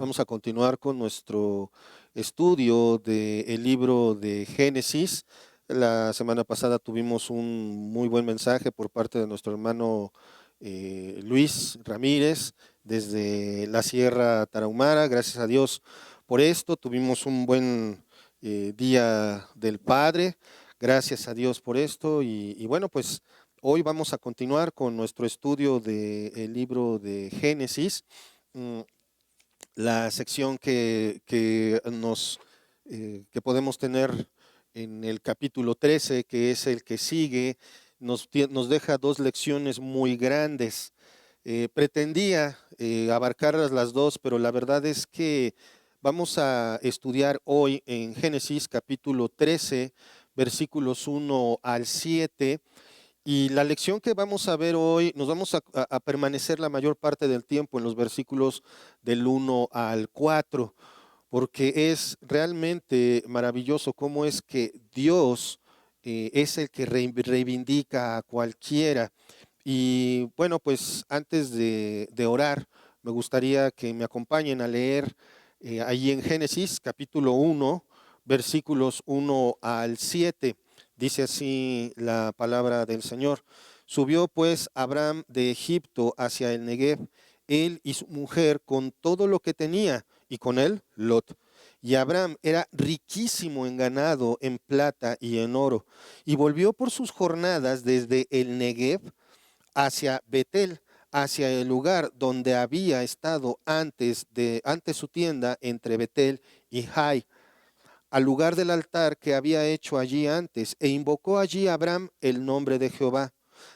Vamos a continuar con nuestro estudio del libro de Génesis. La semana pasada tuvimos un muy buen mensaje por parte de nuestro hermano Luis Ramírez desde la Sierra Tarahumara. Gracias a Dios por esto. Tuvimos un buen Día del Padre. Gracias a Dios por esto. Y bueno, pues hoy vamos a continuar con nuestro estudio del libro de Génesis. La sección que podemos tener en el capítulo 13, que es el que sigue, nos deja dos lecciones muy grandes. Pretendía abarcarlas las dos, pero la verdad es que vamos a estudiar hoy en Génesis capítulo 13, versículos 1 al 7. Y la lección que vamos a ver hoy, nos vamos a permanecer la mayor parte del tiempo en los versículos del 1 al 4, porque es realmente maravilloso cómo es que Dios es el que reivindica a cualquiera. Y bueno, pues antes de orar, me gustaría que me acompañen a leer ahí en Génesis capítulo 1, versículos 1 al 7. Dice así la palabra del Señor. Subió pues Abraham de Egipto hacia el Negev, él y su mujer con todo lo que tenía, y con él Lot. Y Abraham era riquísimo en ganado, en plata y en oro, y volvió por sus jornadas desde el Negev hacia Betel, hacia el lugar donde había estado antes su tienda entre Betel y Jai, al lugar del altar que había hecho allí antes, e invocó allí a Abraham el nombre de Jehová.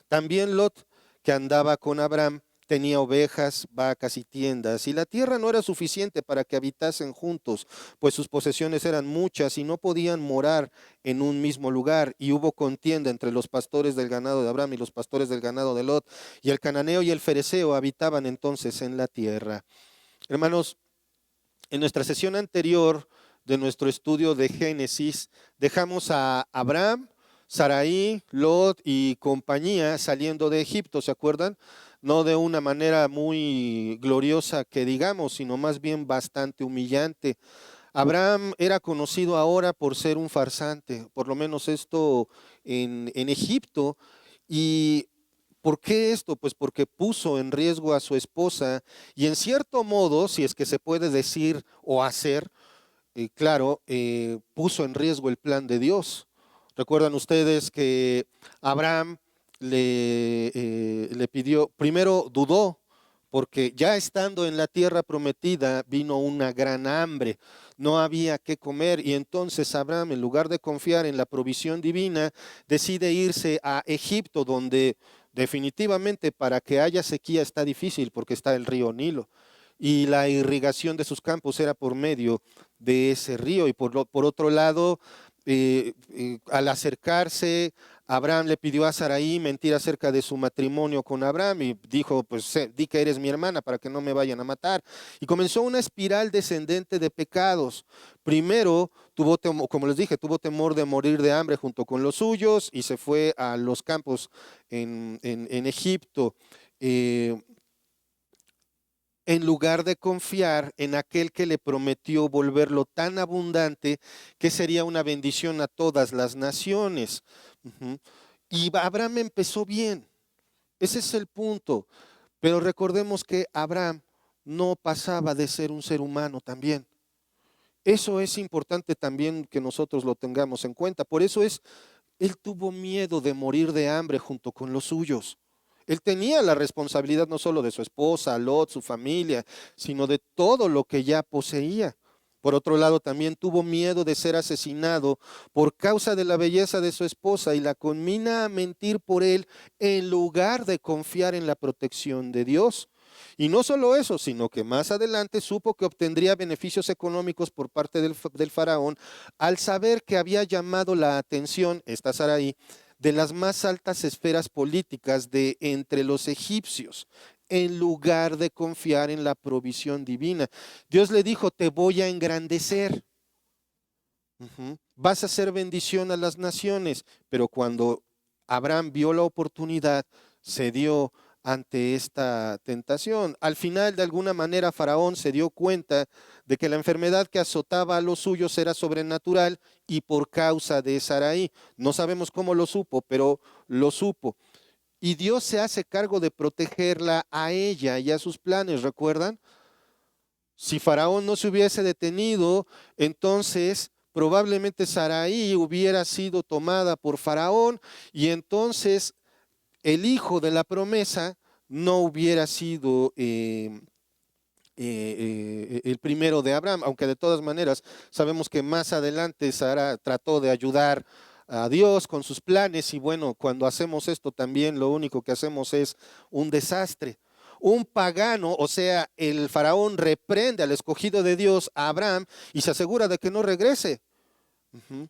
También Lot, que andaba con Abraham, tenía ovejas, vacas y tiendas, y la tierra no era suficiente para que habitasen juntos, pues sus posesiones eran muchas y no podían morar en un mismo lugar, y hubo contienda entre los pastores del ganado de Abraham y los pastores del ganado de Lot, y el cananeo y el fereceo habitaban entonces en la tierra. Hermanos, en nuestra sesión anterior de nuestro estudio de Génesis, dejamos a Abraham, Sarai, Lot y compañía saliendo de Egipto, ¿se acuerdan? No de una manera muy gloriosa que digamos, sino más bien bastante humillante. Abraham era conocido ahora por ser un farsante, por lo menos esto en Egipto. ¿Y por qué esto? Pues porque puso en riesgo a su esposa y en cierto modo, si es que se puede decir o hacer, claro, puso en riesgo el plan de Dios. Recuerdan ustedes que Abraham le pidió, primero dudó, porque ya estando en la tierra prometida vino una gran hambre, no había qué comer y entonces Abraham, en lugar de confiar en la provisión divina, decide irse a Egipto, donde definitivamente para que haya sequía está difícil porque está el río Nilo y la irrigación de sus campos era por medio de ese río. Y por otro lado, al acercarse, Abraham le pidió a Sarai mentir acerca de su matrimonio con Abraham y dijo, pues di que eres mi hermana para que no me vayan a matar. Y comenzó una espiral descendente de pecados. Primero, como les dije, tuvo temor de morir de hambre junto con los suyos y se fue a los campos en Egipto. En lugar de confiar en aquel que le prometió volverlo tan abundante que sería una bendición a todas las naciones. Ujú. Y Abraham empezó bien, ese es el punto, pero recordemos que Abraham no pasaba de ser un ser humano también. Eso es importante también que nosotros lo tengamos en cuenta. Por eso él tuvo miedo de morir de hambre junto con los suyos. Él tenía la responsabilidad no solo de su esposa, Lot, su familia, sino de todo lo que ya poseía. Por otro lado, también tuvo miedo de ser asesinado por causa de la belleza de su esposa y la conmina a mentir por él en lugar de confiar en la protección de Dios. Y no solo eso, sino que más adelante supo que obtendría beneficios económicos por parte del faraón al saber que había llamado la atención, esta Sarai, de las más altas esferas políticas de entre los egipcios, en lugar de confiar en la provisión divina. Dios le dijo, te voy a engrandecer. Vas a hacer bendición a las naciones, pero cuando Abraham vio la oportunidad, cedió ante esta tentación. Al final, de alguna manera, Faraón se dio cuenta de que la enfermedad que azotaba a los suyos era sobrenatural y por causa de Sarai. No sabemos cómo lo supo, pero lo supo. Y Dios se hace cargo de protegerla a ella y a sus planes, ¿recuerdan? Si Faraón no se hubiese detenido, entonces probablemente Sarai hubiera sido tomada por Faraón y entonces el hijo de la promesa no hubiera sido el primero de Abraham, aunque de todas maneras sabemos que más adelante Sara trató de ayudar a Dios con sus planes y bueno, cuando hacemos esto también lo único que hacemos es un desastre. Un pagano, o sea, el faraón reprende al escogido de Dios, a Abraham, y se asegura de que no regrese. Ujú.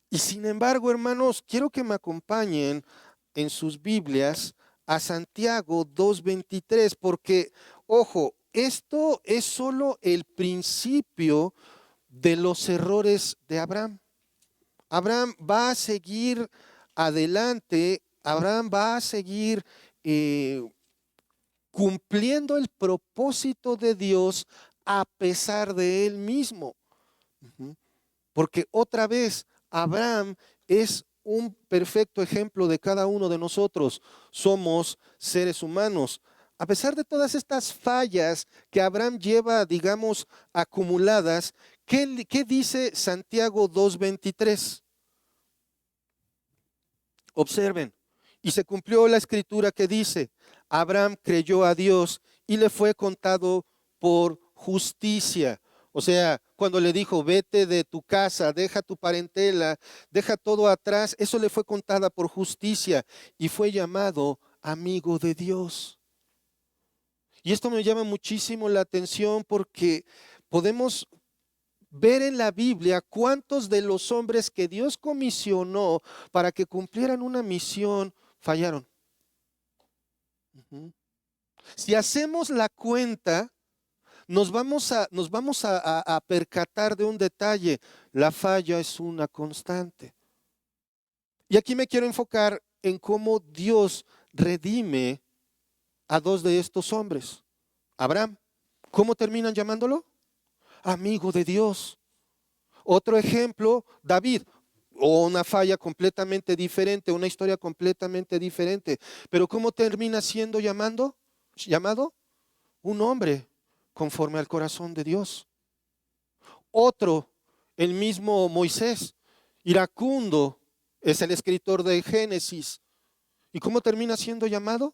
Y sin embargo, hermanos, quiero que me acompañen en sus Biblias a Santiago 2:23, porque, ojo, esto es solo el principio de los errores de Abraham. Abraham va a seguir adelante, Abraham va a seguir eh, cumpliendo el propósito de Dios a pesar de él mismo. Ujú. Porque otra vez, Abraham es un perfecto ejemplo de cada uno de nosotros. Somos seres humanos. A pesar de todas estas fallas que Abraham lleva, digamos, acumuladas, ¿qué dice Santiago 2:23? Observen. Y se cumplió la escritura que dice, Abraham creyó a Dios y le fue contado por justicia. O sea, cuando le dijo, vete de tu casa, deja tu parentela, deja todo atrás, eso le fue contada por justicia y fue llamado amigo de Dios. Y esto me llama muchísimo la atención porque podemos ver en la Biblia cuántos de los hombres que Dios comisionó para que cumplieran una misión fallaron. Ujú. Si hacemos la cuenta, nos vamos a percatar de un detalle. La falla es una constante. Y aquí me quiero enfocar en cómo Dios redime a dos de estos hombres. Abraham, ¿cómo terminan llamándolo? Amigo de Dios. Otro ejemplo, David, o una falla completamente diferente, una historia completamente diferente. Pero ¿cómo termina siendo llamado? Un hombre conforme al corazón de Dios. Otro, el mismo Moisés, iracundo, es el escritor de Génesis. ¿Y cómo termina siendo llamado?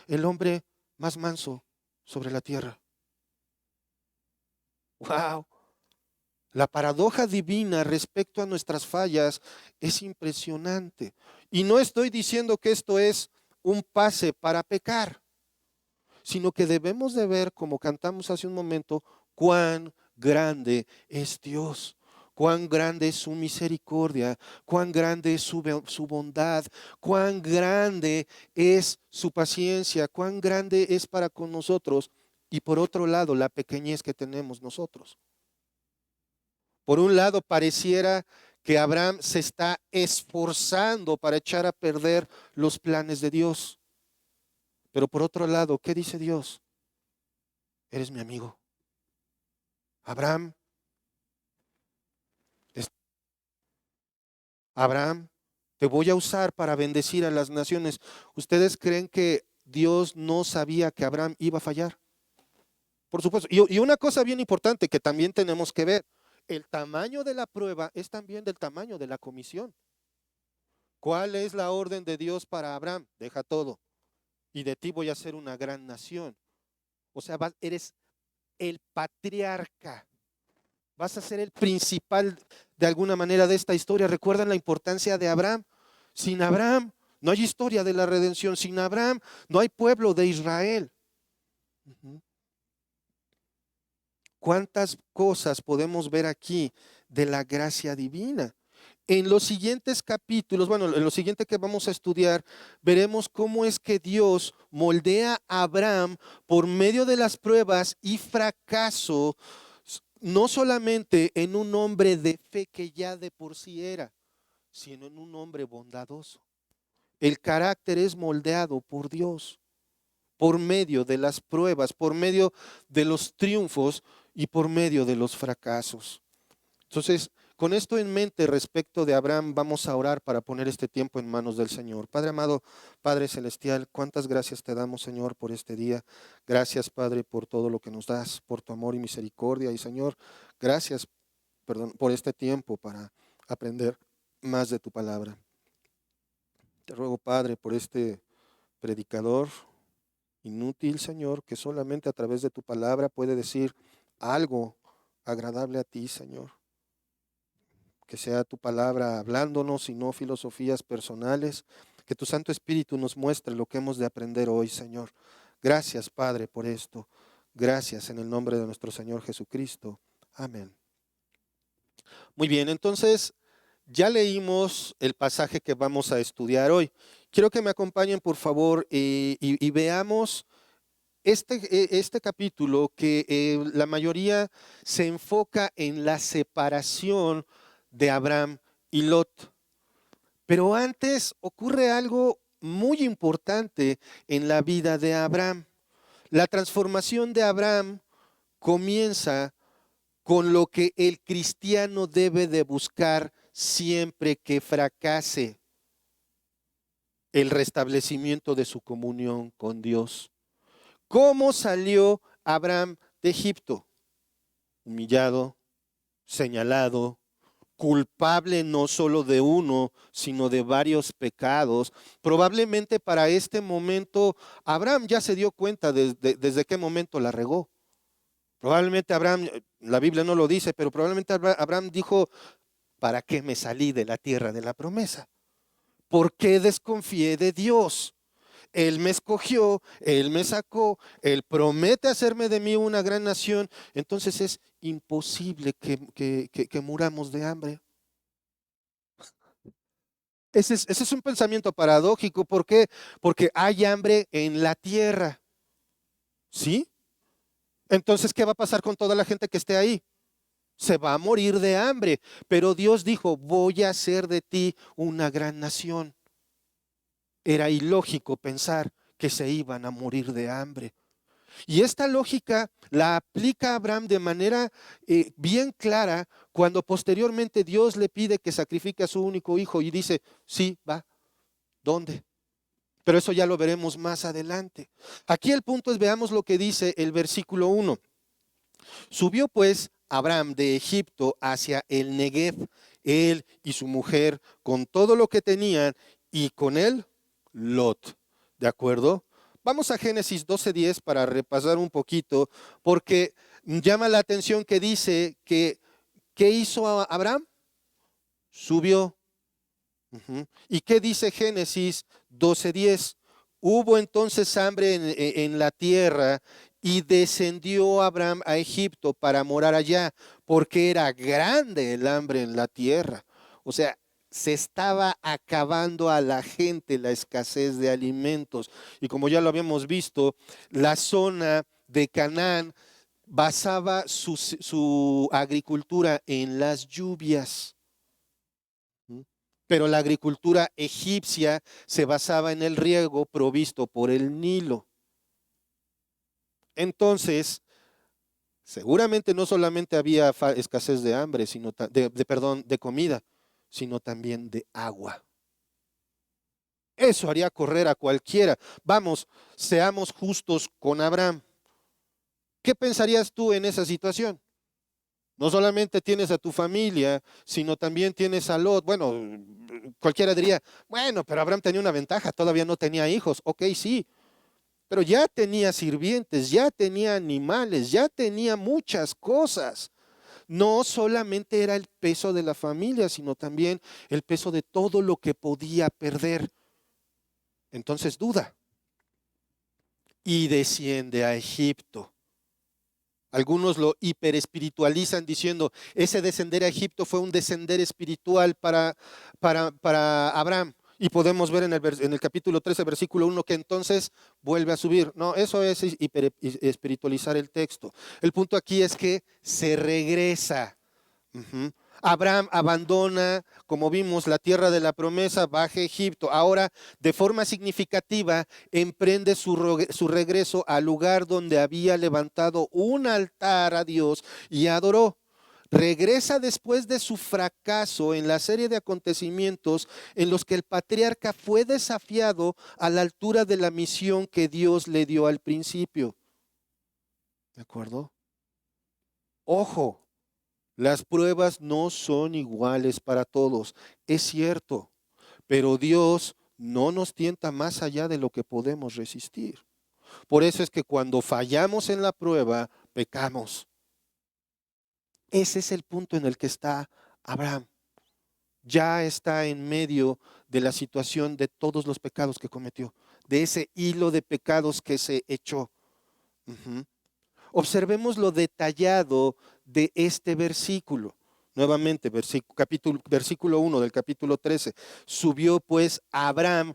El hombre más manso sobre la tierra. ¡Wow! La paradoja divina respecto a nuestras fallas es impresionante. Y no estoy diciendo que esto es un pase para pecar, sino que debemos de ver, como cantamos hace un momento, cuán grande es Dios, cuán grande es su misericordia, cuán grande es su bondad, cuán grande es su paciencia, cuán grande es para con nosotros. Y por otro lado, la pequeñez que tenemos nosotros. Por un lado, pareciera que Abraham se está esforzando para echar a perder los planes de Dios. Pero por otro lado, ¿qué dice Dios? Eres mi amigo. Abraham, es- Abraham, te voy a usar para bendecir a las naciones. ¿Ustedes creen que Dios no sabía que Abraham iba a fallar? Por supuesto. Y una cosa bien importante que también tenemos que ver, el tamaño de la prueba es también del tamaño de la comisión. ¿Cuál es la orden de Dios para Abraham? Deja todo. Y de ti voy a ser una gran nación. O sea, eres el patriarca. Vas a ser el principal de alguna manera de esta historia. ¿Recuerdan la importancia de Abraham? Sin Abraham no hay historia de la redención. Sin Abraham no hay pueblo de Israel. Ujú. ¿Cuántas cosas podemos ver aquí de la gracia divina? En los siguientes capítulos, bueno, en lo siguiente que vamos a estudiar, veremos cómo es que Dios moldea a Abraham por medio de las pruebas y fracaso, no solamente en un hombre de fe que ya de por sí era, sino en un hombre bondadoso. El carácter es moldeado por Dios, por medio de las pruebas, por medio de los triunfos y por medio de los fracasos. Entonces, con esto en mente respecto de Abraham, vamos a orar para poner este tiempo en manos del Señor. Padre amado, Padre celestial, cuántas gracias te damos, Señor, por este día. Gracias, Padre, por todo lo que nos das, por tu amor y misericordia. Y Señor, gracias, por este tiempo para aprender más de tu palabra. Te ruego, Padre, por este predicador inútil, Señor, que solamente a través de tu palabra puede decir algo agradable a ti, Señor. Que sea tu palabra hablándonos y no filosofías personales. Que tu Santo Espíritu nos muestre lo que hemos de aprender hoy, Señor. Gracias, Padre, por esto. Gracias en el nombre de nuestro Señor Jesucristo. Amén. Muy bien, entonces ya leímos el pasaje que vamos a estudiar hoy. Quiero que me acompañen, por favor, y veamos este capítulo que la mayoría se enfoca en la separación de Abraham y Lot. Pero antes ocurre algo muy importante en la vida de Abraham. La transformación de Abraham comienza con lo que el cristiano debe de buscar siempre que fracase: el restablecimiento de su comunión con Dios. ¿Cómo salió Abraham de Egipto? Humillado, señalado, culpable no solo de uno, sino de varios pecados. Probablemente para este momento Abraham ya se dio cuenta desde qué momento la regó. Probablemente Abraham, la Biblia no lo dice, pero probablemente Abraham dijo: ¿para qué me salí de la tierra de la promesa? ¿Por qué desconfié de Dios? Él me escogió, Él me sacó, Él promete hacerme de mí una gran nación. Entonces es imposible que muramos de hambre. Ese es un pensamiento paradójico. ¿Por qué? Porque hay hambre en la tierra. ¿Sí? Entonces, ¿qué va a pasar con toda la gente que esté ahí? Se va a morir de hambre. Pero Dios dijo: voy a hacer de ti una gran nación. Era ilógico pensar que se iban a morir de hambre. Y esta lógica la aplica Abraham de manera bien clara cuando posteriormente Dios le pide que sacrifique a su único hijo y dice: sí, va. ¿Dónde? Pero eso ya lo veremos más adelante. Aquí el punto es, veamos lo que dice el versículo 1. Subió pues Abraham de Egipto hacia el Negev, él y su mujer, con todo lo que tenían, y con él Lot. ¿De acuerdo? Vamos a Génesis 12:10 para repasar un poquito, porque llama la atención que dice que ¿qué hizo Abraham? Subió. ¿Y qué dice Génesis 12:10? Hubo entonces hambre en la tierra y descendió Abraham a Egipto para morar allá, porque era grande el hambre en la tierra. O sea, se estaba acabando a la gente la escasez de alimentos. Y como ya lo habíamos visto, la zona de Canaán basaba su agricultura en las lluvias. Pero la agricultura egipcia se basaba en el riego provisto por el Nilo. Entonces, seguramente no solamente había escasez de hambre, sino de comida, sino también de agua. Eso haría correr a cualquiera. Vamos, seamos justos con Abraham. ¿Qué pensarías tú en esa situación? No solamente tienes a tu familia, sino también tienes a Lot. Bueno, cualquiera diría: bueno, pero Abraham tenía una ventaja, todavía no tenía hijos. Ok, sí, pero ya tenía sirvientes, ya tenía animales, ya tenía muchas cosas. No solamente era el peso de la familia, sino también el peso de todo lo que podía perder. Entonces duda y desciende a Egipto. Algunos lo hiperespiritualizan diciendo: ese descender a Egipto fue un descender espiritual para Abraham. Y podemos ver en el capítulo 13, versículo 1, que entonces vuelve a subir. No, eso es hiperespiritualizar el texto. El punto aquí es que se regresa Abraham abandona, como vimos, la tierra de la promesa, baja a Egipto. Ahora, de forma significativa, emprende su regreso al lugar donde había levantado un altar a Dios y adoró. Regresa después de su fracaso en la serie de acontecimientos en los que el patriarca fue desafiado a la altura de la misión que Dios le dio al principio. ¿De acuerdo? Ojo, las pruebas no son iguales para todos, es cierto, pero Dios no nos tienta más allá de lo que podemos resistir. Por eso es que cuando fallamos en la prueba, pecamos. Ese es el punto en el que está Abraham. Ya está en medio de la situación de todos los pecados que cometió, de ese hilo de pecados que se echó. Ujú. Observemos lo detallado de este versículo. Nuevamente, versículo 1 del capítulo 13. Subió pues Abraham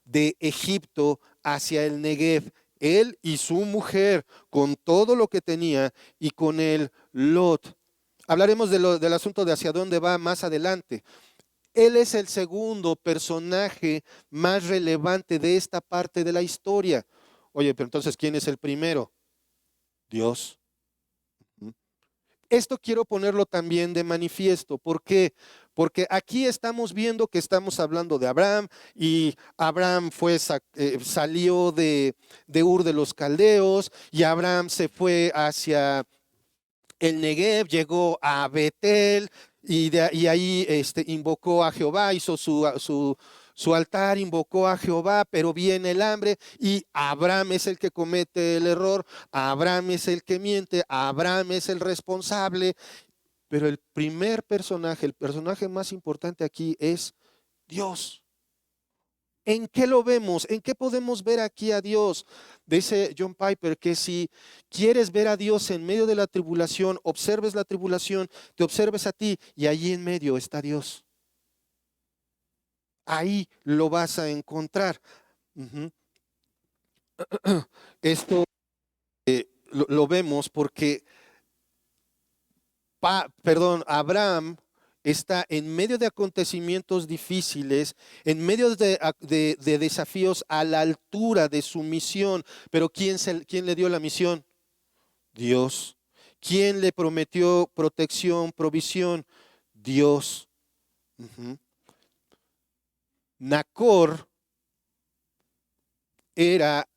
de Egipto hacia el Negev, él y su mujer, con todo lo que tenía, y con él Lot. Hablaremos del asunto de hacia dónde va más adelante. Él es el segundo personaje más relevante de esta parte de la historia. Oye, pero entonces, ¿quién es el primero? Dios. Esto quiero ponerlo también de manifiesto. ¿Por qué? Porque aquí estamos viendo que estamos hablando de Abraham y Abraham salió de Ur de los Caldeos y Abraham se fue hacia el Negev, llegó a Betel y ahí invocó a Jehová, hizo su altar, invocó a Jehová, pero viene el hambre y Abraham es el que comete el error, Abraham es el que miente, Abraham es el responsable, pero el primer personaje, el personaje más importante aquí es Dios. ¿En qué lo vemos? ¿En qué podemos ver aquí a Dios? Dice John Piper que si quieres ver a Dios en medio de la tribulación, observes la tribulación, te observes a ti y allí en medio está Dios. Ahí lo vas a encontrar. Ujú. Esto lo vemos porque, Abraham está en medio de acontecimientos difíciles, en medio de desafíos a la altura de su misión. Pero ¿quién le dio la misión? Dios. ¿Quién le prometió protección, provisión? Dios. Ujú. Nacor era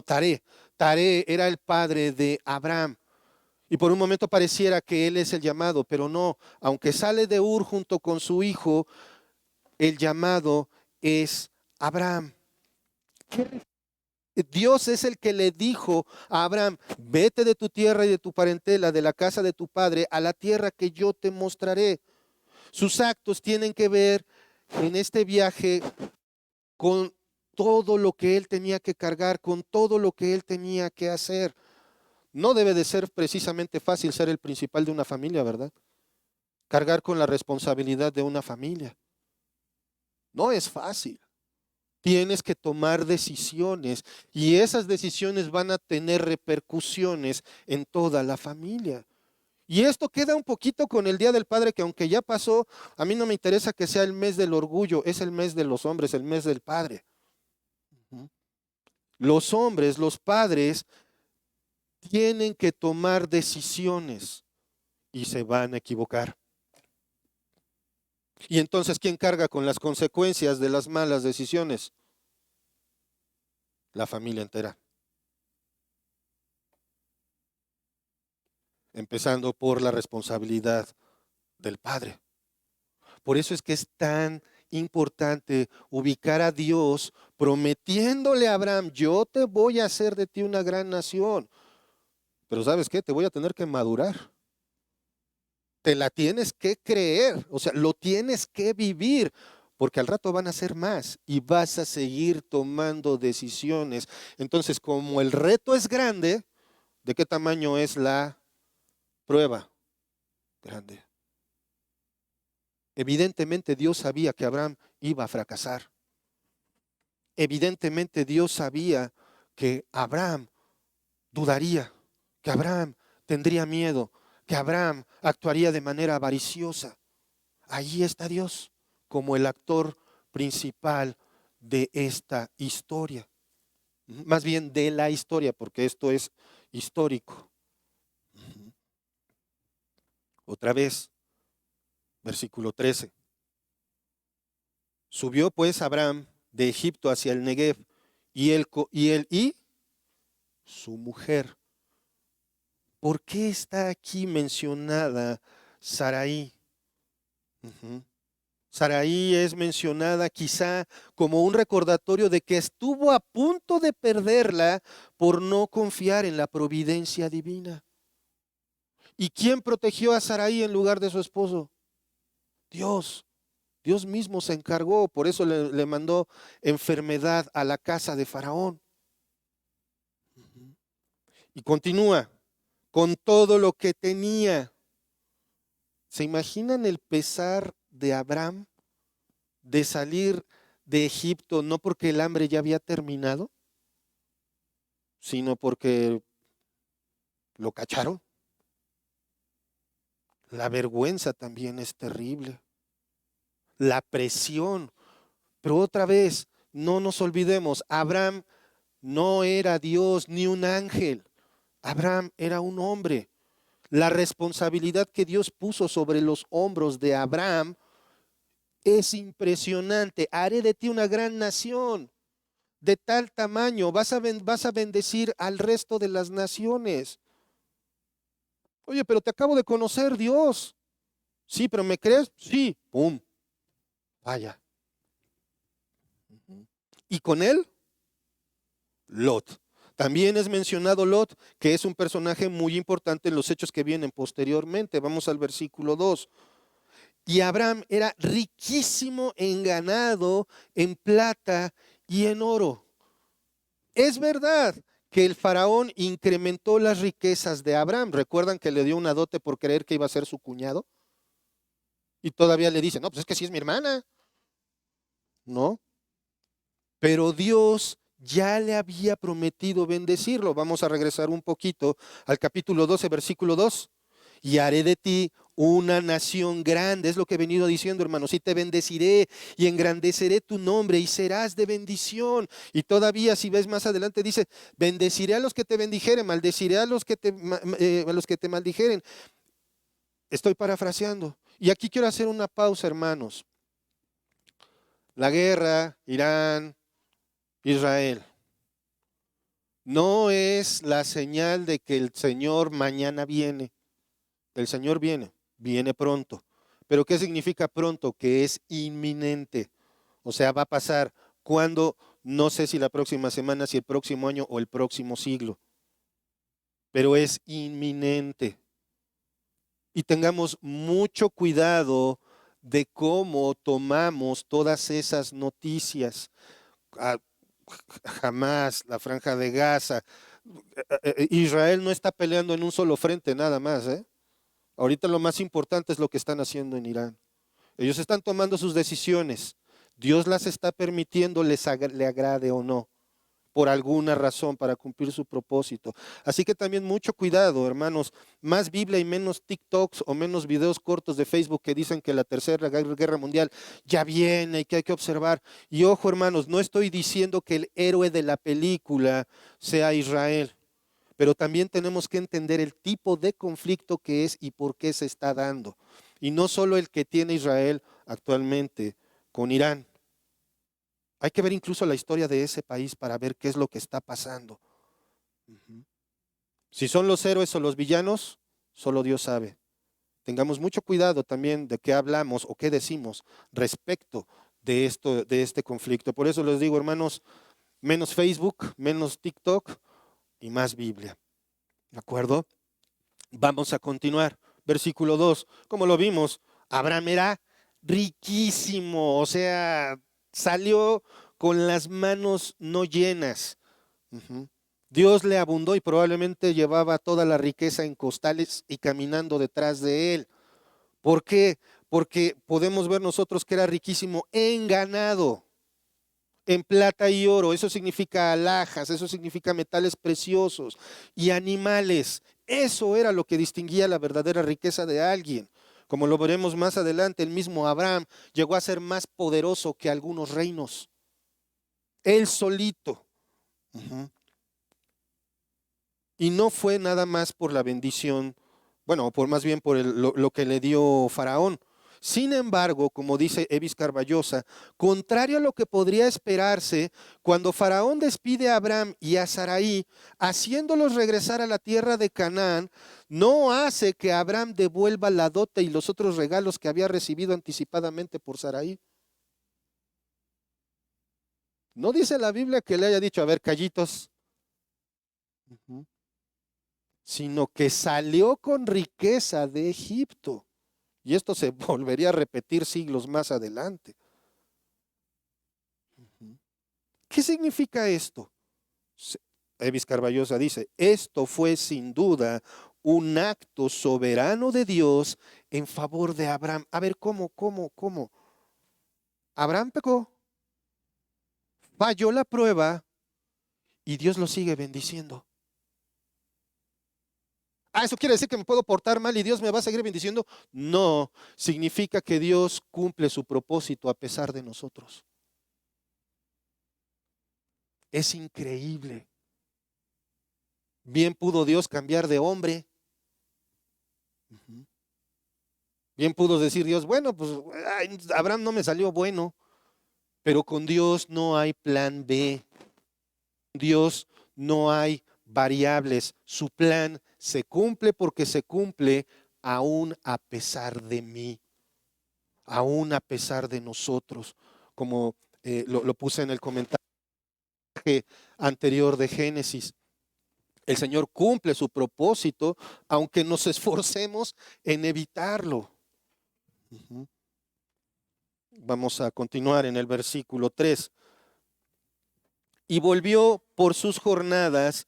Taré. Taré era el padre de Abraham. Y por un momento pareciera que él es el llamado, pero no. Aunque sale de Ur junto con su hijo, el llamado es Abraham. Dios es el que le dijo a Abraham, vete de tu tierra y de tu parentela, de la casa de tu padre, a la tierra que yo te mostraré. Sus actos tienen que ver en este viaje con todo lo que él tenía que cargar, con todo lo que él tenía que hacer. No debe de ser precisamente fácil ser el principal de una familia, ¿verdad? Cargar con la responsabilidad de una familia. No es fácil. Tienes que tomar decisiones y esas decisiones van a tener repercusiones en toda la familia. Y esto queda un poquito con el Día del Padre, que aunque ya pasó, a mí no me interesa que sea el mes del orgullo, es el mes de los hombres, el mes del Padre. Ujú. Los hombres, los padres, tienen que tomar decisiones y se van a equivocar. Y entonces, ¿quién carga con las consecuencias de las malas decisiones? La familia entera. Empezando por la responsabilidad del Padre. Por eso es que es tan importante ubicar a Dios prometiéndole a Abraham, yo te voy a hacer de ti una gran nación. Pero ¿sabes qué? Te voy a tener que madurar. Te la tienes que creer, o sea, lo tienes que vivir, porque al rato van a ser más y vas a seguir tomando decisiones. Entonces, como el reto es grande, ¿de qué tamaño es la prueba? Grande. Evidentemente Dios sabía que Abraham iba a fracasar. Evidentemente Dios sabía que Abraham dudaría, que Abraham tendría miedo, que Abraham actuaría de manera avariciosa. Allí está Dios como el actor principal de esta historia. Más bien de la historia, porque esto es histórico. Otra vez, versículo 13. Subió pues Abraham de Egipto hacia el Negev y su mujer. ¿Por qué está aquí mencionada Sarai? Sarai es mencionada quizá como un recordatorio de que estuvo a punto de perderla por no confiar en la providencia divina. ¿Y quién protegió a Sarai en lugar de su esposo? Dios. Dios mismo se encargó, por eso le mandó enfermedad a la casa de Faraón. Y continúa, con todo lo que tenía. ¿Se imaginan el pesar de Abraham de salir de Egipto, no porque el hambre ya había terminado, sino porque lo cacharon? La vergüenza también es terrible. La presión. Pero otra vez, no nos olvidemos, Abraham no era Dios ni un ángel. Abraham era un hombre. La responsabilidad que Dios puso sobre los hombros de Abraham es impresionante. Haré de ti una gran nación de tal tamaño. Vas a bendecir al resto de las naciones. Oye, pero te acabo de conocer, Dios. Sí, pero ¿me crees? Sí. Pum. Vaya. Y con él, Lot. También es mencionado Lot, que es un personaje muy importante en los hechos que vienen posteriormente. Vamos al versículo 2. Y Abraham era riquísimo en ganado, en plata y en oro. Es verdad que el faraón incrementó las riquezas de Abraham. ¿Recuerdan que le dio una dote por creer que iba a ser su cuñado? Y todavía le dice, no, pues es que sí es mi hermana. ¿No? Pero Dios ya le había prometido bendecirlo. Vamos a regresar un poquito al capítulo 12, versículo 2. Y haré de ti una nación grande, es lo que he venido diciendo, hermanos, y te bendeciré y engrandeceré tu nombre y serás de bendición. Y todavía, si ves más adelante, dice, bendeciré a los que te bendijeren, maldeciré a los que te maldijeren. Estoy parafraseando. Y aquí quiero hacer una pausa, hermanos. La guerra, Irán, Israel, no es la señal de que el Señor mañana viene. El Señor viene pronto. Pero ¿qué significa pronto? Que es inminente. O sea, va a pasar cuando, no sé si la próxima semana, si el próximo año o el próximo siglo. Pero es inminente. Y tengamos mucho cuidado de cómo tomamos todas esas noticias. Jamás, la Franja de Gaza. Israel no está peleando en un solo frente nada más, ¿eh? Ahorita lo más importante es lo que están haciendo en Irán. Ellos están tomando sus decisiones. Dios las está permitiendo, le agrade o no, por alguna razón, para cumplir su propósito. Así que también mucho cuidado, hermanos. Más Biblia y menos TikToks o menos videos cortos de Facebook que dicen que la tercera guerra mundial ya viene y que hay que observar. Y ojo, hermanos, no estoy diciendo que el héroe de la película sea Israel. Pero también tenemos que entender el tipo de conflicto que es y por qué se está dando. Y no solo el que tiene Israel actualmente con Irán. Hay que ver incluso la historia de ese país para ver qué es lo que está pasando. Si son los héroes o los villanos, solo Dios sabe. Tengamos mucho cuidado también de qué hablamos o qué decimos respecto de este conflicto. Por eso les digo, hermanos, menos Facebook, menos TikTok y más Biblia. ¿De acuerdo? Vamos a continuar. Versículo 2. Como lo vimos, Abraham era riquísimo, o sea, salió con las manos no llenas. Dios le abundó y probablemente llevaba toda la riqueza en costales y caminando detrás de él. ¿Por qué? Porque podemos ver nosotros que era riquísimo en ganado, en plata y oro. Eso significa alhajas, eso significa metales preciosos y animales Eso era lo que distinguía la verdadera riqueza de alguien. Como lo veremos más adelante, el mismo Abraham llegó a ser más poderoso que algunos reinos. Él solito. Ujú. Y no fue nada más por la bendición, bueno, por más bien por lo que le dio Faraón. Sin embargo, como dice Evis Carballosa, contrario a lo que podría esperarse, cuando Faraón despide a Abraham y a Sarai, haciéndolos regresar a la tierra de Canaán, no hace que Abraham devuelva la dote y los otros regalos que había recibido anticipadamente por Sarai. No dice la Biblia que le haya dicho, a ver, callitos. Ujú. Sino que salió con riqueza de Egipto. Y esto se volvería a repetir siglos más adelante. ¿Qué significa esto? Evis Carballosa dice, esto fue sin duda un acto soberano de Dios en favor de Abraham. A ver, ¿cómo? Abraham pecó, falló la prueba y Dios lo sigue bendiciendo. Ah, ¿eso quiere decir que me puedo portar mal y Dios me va a seguir bendiciendo? No, significa que Dios cumple su propósito a pesar de nosotros. Es increíble. Bien pudo Dios cambiar de hombre. Bien pudo decir Dios, bueno, pues ay, Abraham no me salió bueno, pero con Dios no hay plan B. Dios no hay variables. Su plan se cumple porque se cumple aún a pesar de mí, aún a pesar de nosotros, como lo puse en el comentario anterior de Génesis. El Señor cumple su propósito, aunque nos esforcemos en evitarlo. Ujú. Vamos a continuar en el versículo 3. Y volvió por sus jornadas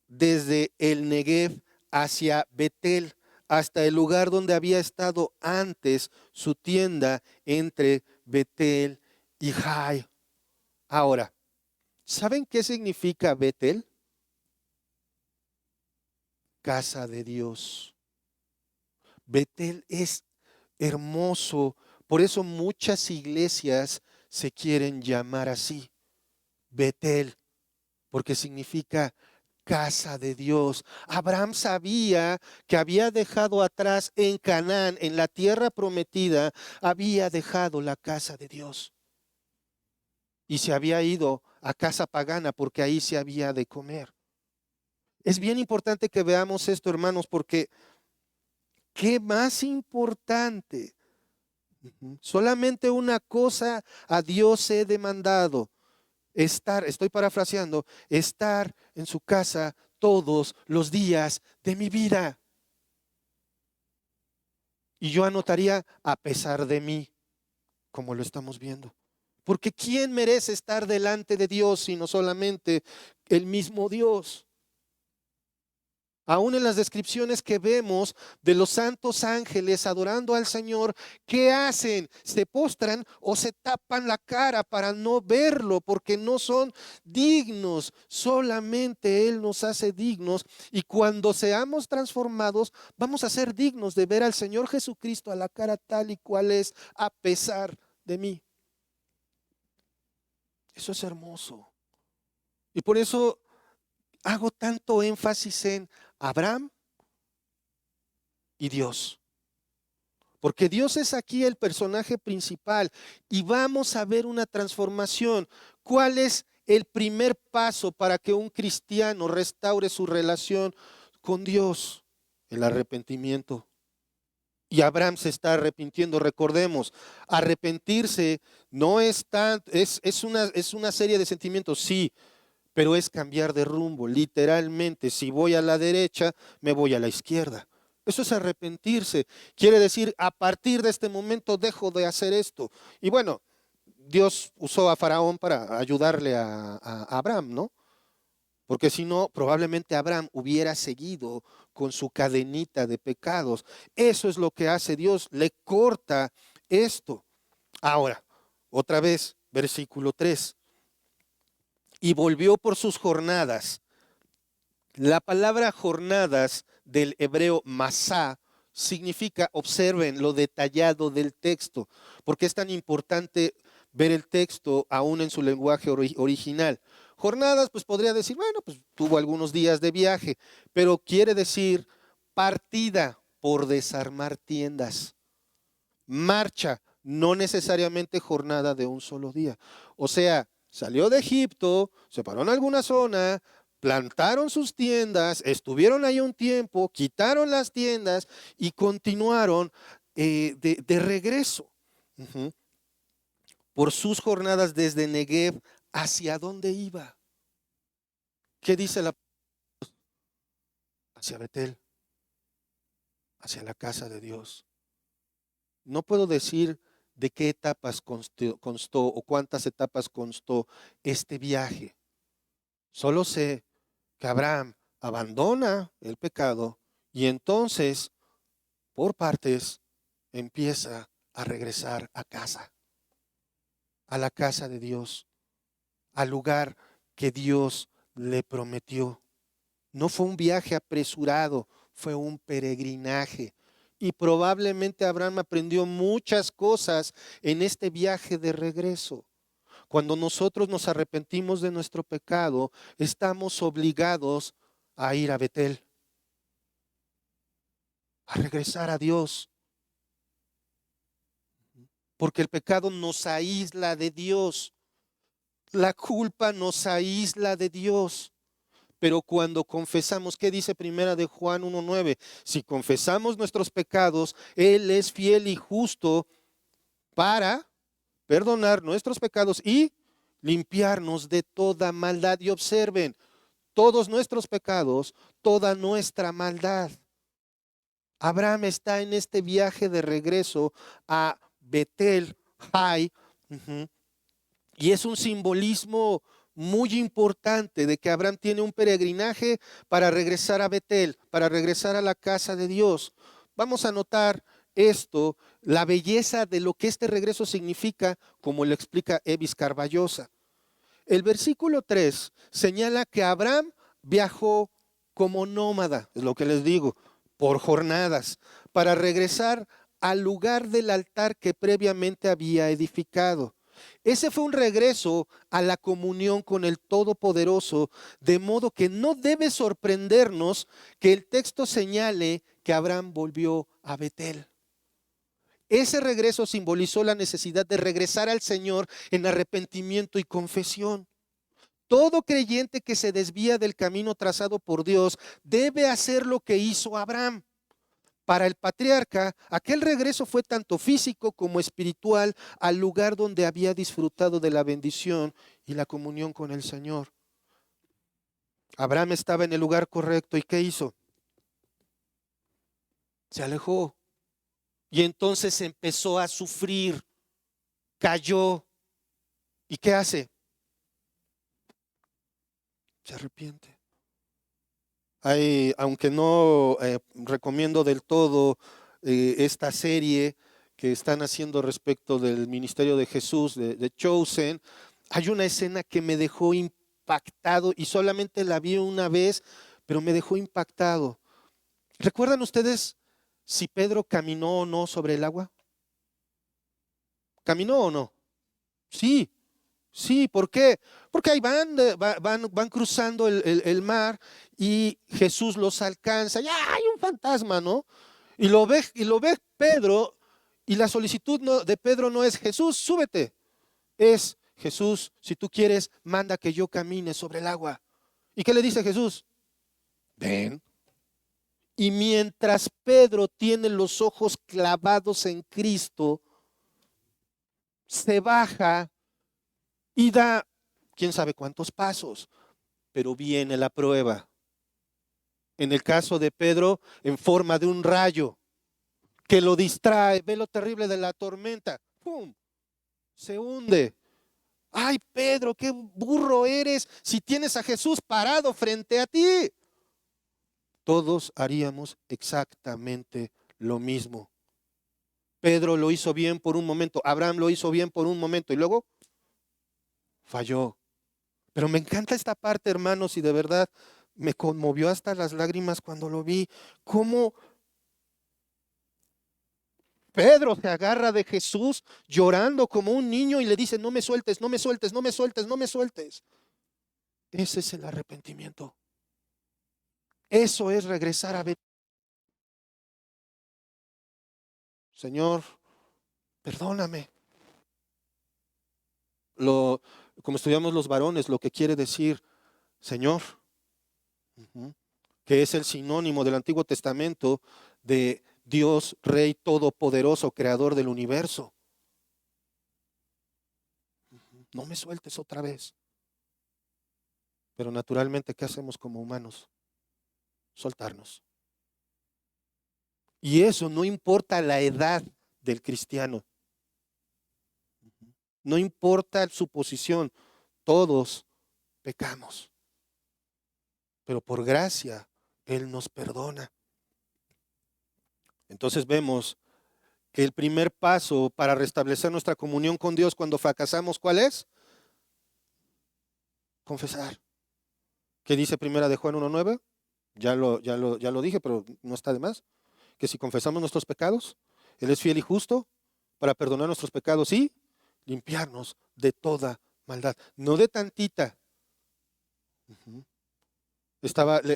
desde el Negev hacia Betel, hasta el lugar donde había estado antes su tienda entre Betel y Jai. Ahora, ¿saben qué significa Betel? Casa de Dios. Betel es hermoso, por eso muchas iglesias se quieren llamar así, Betel, porque significa casa de Dios. Abraham sabía que había dejado atrás en Canaán, en la tierra prometida, había dejado la casa de Dios y se había ido a casa pagana porque ahí se había de comer. Es bien importante que veamos esto, hermanos, porque ¿qué más importante? Solamente una cosa a Dios he demandado, estar, estoy parafraseando, estar en su casa todos los días de mi vida. Y yo anotaría a pesar de mí, como lo estamos viendo. Porque ¿quién merece estar delante de Dios sino solamente el mismo Dios? Aún en las descripciones que vemos de los santos ángeles adorando al Señor, ¿qué hacen? ¿Se postran o se tapan la cara para no verlo? Porque no son dignos. Solamente Él nos hace dignos. Y cuando seamos transformados, vamos a ser dignos de ver al Señor Jesucristo a la cara tal y cual es, a pesar de mí. Eso es hermoso. Y por eso hago tanto énfasis en Abraham y Dios. Porque Dios es aquí el personaje principal y vamos a ver una transformación. ¿Cuál es el primer paso para que un cristiano restaure su relación con Dios? El arrepentimiento. Y Abraham se está arrepintiendo. Recordemos, arrepentirse no es tan, es una serie de sentimientos, sí, pero es cambiar de rumbo. Literalmente, si voy a la derecha, me voy a la izquierda. Eso es arrepentirse. Quiere decir, a partir de este momento dejo de hacer esto. Y bueno, Dios usó a Faraón para ayudarle a Abraham, ¿no? Porque si no, probablemente Abraham hubiera seguido con su cadenita de pecados. Eso es lo que hace Dios, le corta esto. Ahora, otra vez, versículo 3. Y volvió por sus jornadas. La palabra jornadas del hebreo masá significa, observen lo detallado del texto, porque es tan importante ver el texto aún en su lenguaje original. Jornadas, pues podría decir, bueno, pues tuvo algunos días de viaje, pero quiere decir partida por desarmar tiendas, marcha, no necesariamente jornada de un solo día. O sea, salió de Egipto, se paró en alguna zona, plantaron sus tiendas, estuvieron ahí un tiempo, quitaron las tiendas y continuaron de regreso. Ujú. Por sus jornadas desde Negev, ¿hacia dónde iba? ¿Qué dice la? Hacia Betel, hacia la casa de Dios. No puedo decir de qué etapas constó o cuántas etapas constó este viaje. Solo sé que Abraham abandona el pecado y entonces, por partes, empieza a regresar a casa, a la casa de Dios, al lugar que Dios le prometió. No fue un viaje apresurado, fue un peregrinaje. Y probablemente Abraham aprendió muchas cosas en este viaje de regreso. Cuando nosotros nos arrepentimos de nuestro pecado, estamos obligados a ir a Betel, a regresar a Dios, porque el pecado nos aísla de Dios, la culpa nos aísla de Dios. Pero cuando confesamos, ¿qué dice primera de Juan 1:9? Si confesamos nuestros pecados, Él es fiel y justo para perdonar nuestros pecados y limpiarnos de toda maldad. Y observen, todos nuestros pecados, toda nuestra maldad. Abraham está en este viaje de regreso a Betel, Jai, y es un simbolismo muy importante de que Abraham tiene un peregrinaje para regresar a Betel, para regresar a la casa de Dios. Vamos a notar esto, la belleza de lo que este regreso significa, como lo explica Evis Carballosa. El versículo 3 señala que Abraham viajó como nómada, es lo que les digo, por jornadas, para regresar al lugar del altar que previamente había edificado. Ese fue un regreso a la comunión con el Todopoderoso, de modo que no debe sorprendernos que el texto señale que Abraham volvió a Betel. Ese regreso simbolizó la necesidad de regresar al Señor en arrepentimiento y confesión. Todo creyente que se desvía del camino trazado por Dios debe hacer lo que hizo Abraham. Para el patriarca, aquel regreso fue tanto físico como espiritual al lugar donde había disfrutado de la bendición y la comunión con el Señor. Abraham estaba en el lugar correcto y ¿qué hizo? Se alejó y entonces empezó a sufrir, cayó. ¿Y qué hace? Se arrepiente. Aunque no recomiendo del todo esta serie que están haciendo respecto del ministerio de Jesús, de Chosen, hay una escena que me dejó impactado y solamente la vi una vez, pero me dejó impactado. ¿Recuerdan ustedes si Pedro caminó o no sobre el agua? ¿Caminó o no? Sí. Sí, ¿por qué? Porque ahí van cruzando el mar y Jesús los alcanza. Ya hay un fantasma, ¿no? Y lo ve Pedro, y la solicitud de Pedro no es Jesús, súbete. Es Jesús, si tú quieres, manda que yo camine sobre el agua. ¿Y qué le dice Jesús? Ven. Y mientras Pedro tiene los ojos clavados en Cristo, se baja y da quién sabe cuántos pasos, pero viene la prueba. En el caso de Pedro, en forma de un rayo que lo distrae. Ve lo terrible de la tormenta. ¡Pum! Se hunde. Ay, Pedro, qué burro eres si tienes a Jesús parado frente a ti. Todos haríamos exactamente lo mismo. Pedro lo hizo bien por un momento, Abraham lo hizo bien por un momento y luego falló. Pero me encanta esta parte, hermanos, y de verdad me conmovió hasta las lágrimas cuando lo vi. Cómo Pedro se agarra de Jesús llorando como un niño y le dice, no me sueltes, no me sueltes, no me sueltes, no me sueltes. Ese es el arrepentimiento. Eso es regresar a ver. Señor, perdóname. Como estudiamos los varones, lo que quiere decir Señor, que es el sinónimo del Antiguo Testamento de Dios, Rey Todopoderoso, Creador del universo. No me sueltes otra vez. Pero naturalmente, ¿qué hacemos como humanos? Soltarnos. Y eso no importa la edad del cristiano. No importa su posición. Todos pecamos. Pero por gracia, Él nos perdona. Entonces vemos que el primer paso para restablecer nuestra comunión con Dios cuando fracasamos, ¿cuál es? Confesar. ¿Qué dice primera de Juan 1:9? Ya lo dije, pero no está de más. Que si confesamos nuestros pecados, Él es fiel y justo para perdonar nuestros pecados y limpiarnos de toda maldad. No de tantita.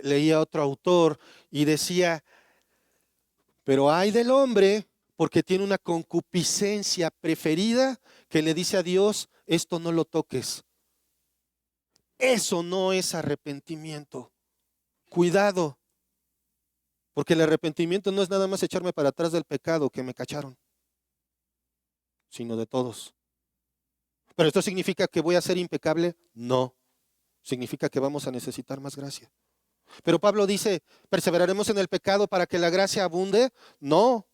Leía otro autor y decía, pero ay del hombre porque tiene una concupiscencia preferida que le dice a Dios, esto no lo toques. Eso no es arrepentimiento. Cuidado, porque el arrepentimiento no es nada más echarme para atrás del pecado que me cacharon, sino de todos. ¿Pero esto significa que voy a ser impecable? No. Significa que vamos a necesitar más gracia. Pero Pablo dice, ¿perseveraremos en el pecado para que la gracia abunde? No.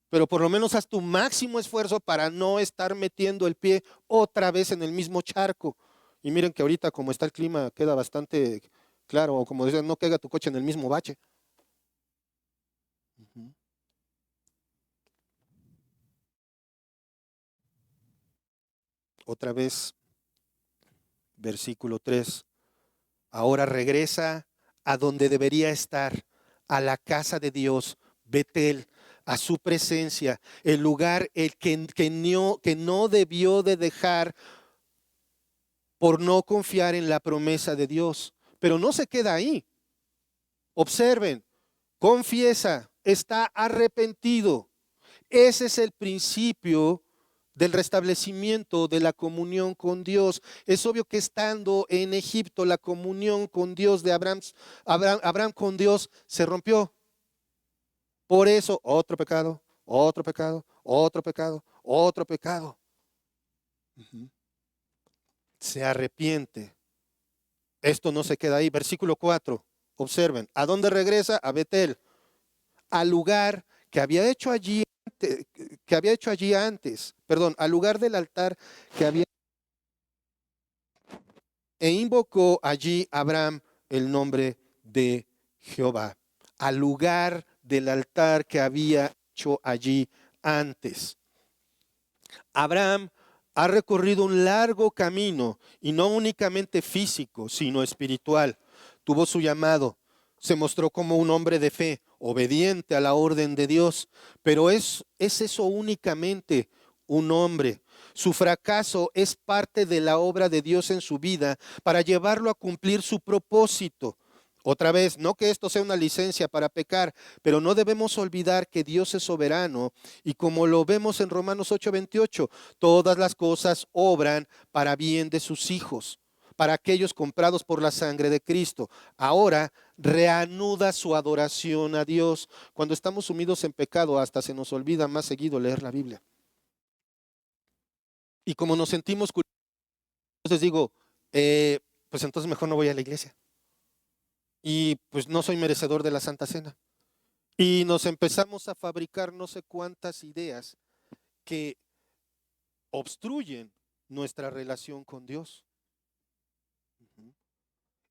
Pero por lo menos haz tu máximo esfuerzo para no estar metiendo el pie otra vez en el mismo charco. Y miren que ahorita como está el clima queda bastante claro, o como dicen, no caiga tu coche en el mismo bache. Otra vez, versículo 3. Ahora regresa a donde debería estar, a la casa de Dios, Betel, a su presencia, el lugar que no debió de dejar por no confiar en la promesa de Dios. Pero no se queda ahí. Observen, confiesa, está arrepentido. Ese es el principio del restablecimiento de la comunión con Dios. Es obvio que estando en Egipto, la comunión con Dios de Abraham con Dios se rompió. Por eso, otro pecado, otro pecado, otro pecado, otro pecado. Se arrepiente. Esto no se queda ahí. Versículo 4. Observen, ¿a dónde regresa? A Betel, al lugar que había hecho allí, antes, perdón, al lugar del altar que había, e invocó allí Abraham el nombre de Jehová, al lugar del altar que había hecho allí antes. Abraham ha recorrido un largo camino y no únicamente físico, sino espiritual. Tuvo su llamado, se mostró como un hombre de fe, obediente a la orden de Dios, pero ¿es eso únicamente un hombre? Su fracaso es parte de la obra de Dios en su vida para llevarlo a cumplir su propósito. Otra vez, no que esto sea una licencia para pecar, pero no debemos olvidar que Dios es soberano y como lo vemos en Romanos 8:28, todas las cosas obran para bien de sus hijos, para aquellos comprados por la sangre de Cristo. Ahora reanuda su adoración a Dios. Cuando estamos sumidos en pecado, hasta se nos olvida más seguido leer la Biblia. Y como nos sentimos culpables, entonces digo, pues entonces mejor no voy a la iglesia. Y pues no soy merecedor de la Santa Cena. Y nos empezamos a fabricar no sé cuántas ideas que obstruyen nuestra relación con Dios.